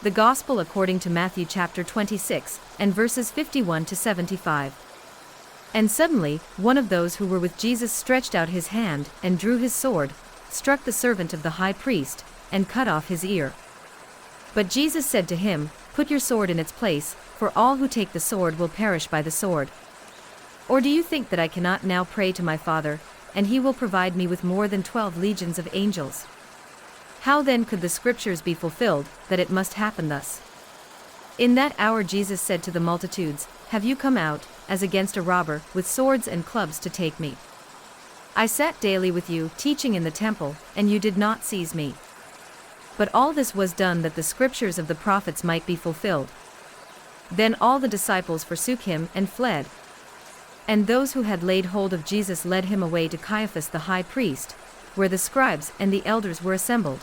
The Gospel according to Matthew chapter 26, and verses 51 to 75. And suddenly, one of those who were with Jesus stretched out his hand, and drew his sword, struck the servant of the high priest, and cut off his ear. But Jesus said to him, "Put your sword in its place, for all who take the sword will perish by the sword. Or do you think that I cannot now pray to my Father, and he will provide me with more than 12 legions of angels? How then could the scriptures be fulfilled, that it must happen thus?" In that hour Jesus said to the multitudes, "Have you come out, as against a robber, with swords and clubs to take me? I sat daily with you, teaching in the temple, and you did not seize me. But all this was done that the scriptures of the prophets might be fulfilled." Then all the disciples forsook him and fled. And those who had laid hold of Jesus led him away to Caiaphas the high priest, where the scribes and the elders were assembled.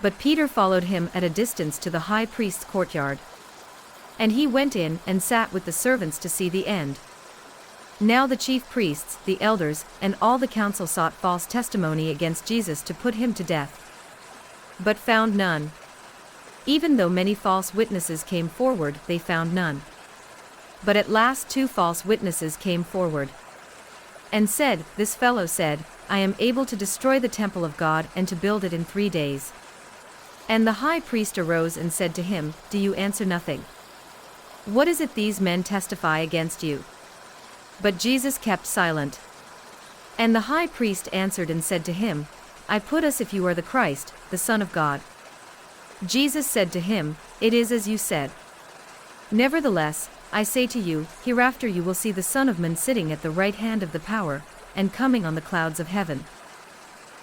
But Peter followed him at a distance to the high priest's courtyard. And he went in and sat with the servants to see the end. Now the chief priests, the elders, and all the council sought false testimony against Jesus to put him to death, but found none. Even though many false witnesses came forward, they found none. But at last 2 false witnesses came forward, and said, "This fellow said, I am able to destroy the temple of God and to build it in 3 days." And the high priest arose and said to him, "Do you answer nothing? What is it these men testify against you?" But Jesus kept silent. And the high priest answered and said to him, "I put us if you are the Christ, the Son of God." Jesus said to him, "It is as you said. Nevertheless, I say to you, hereafter you will see the Son of Man sitting at the right hand of the power, and coming on the clouds of heaven."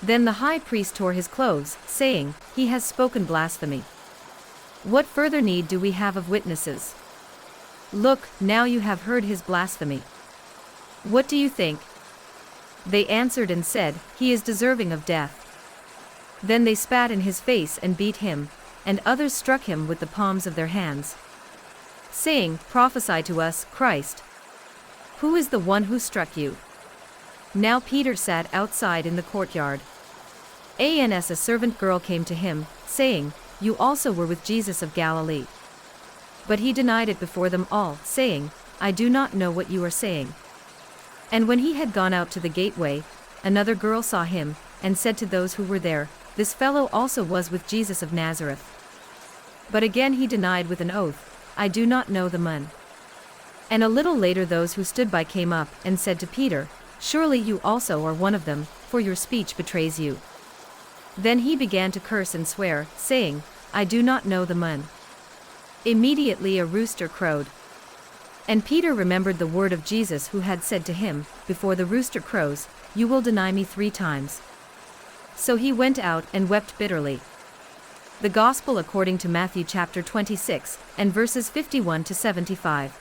Then the high priest tore his clothes, saying, "He has spoken blasphemy. What further need do we have of witnesses? Look, now you have heard his blasphemy. What do you think?" They answered and said, "He is deserving of death." Then they spat in his face and beat him, and others struck him with the palms of their hands, saying, "Prophesy to us, Christ. Who is the one who struck you?" Now Peter sat outside in the courtyard. A servant girl came to him, saying, "You also were with Jesus of Galilee." But he denied it before them all, saying, "I do not know what you are saying." And when he had gone out to the gateway, another girl saw him, and said to those who were there, "This fellow also was with Jesus of Nazareth." But again he denied with an oath, "I do not know the man." And a little later those who stood by came up, and said to Peter, "Surely you also are one of them, for your speech betrays you." Then he began to curse and swear, saying, "I do not know the man." Immediately a rooster crowed. And Peter remembered the word of Jesus who had said to him, "Before the rooster crows, you will deny me 3 times." So he went out and wept bitterly. The Gospel according to Matthew chapter 26, and verses 51 to 75.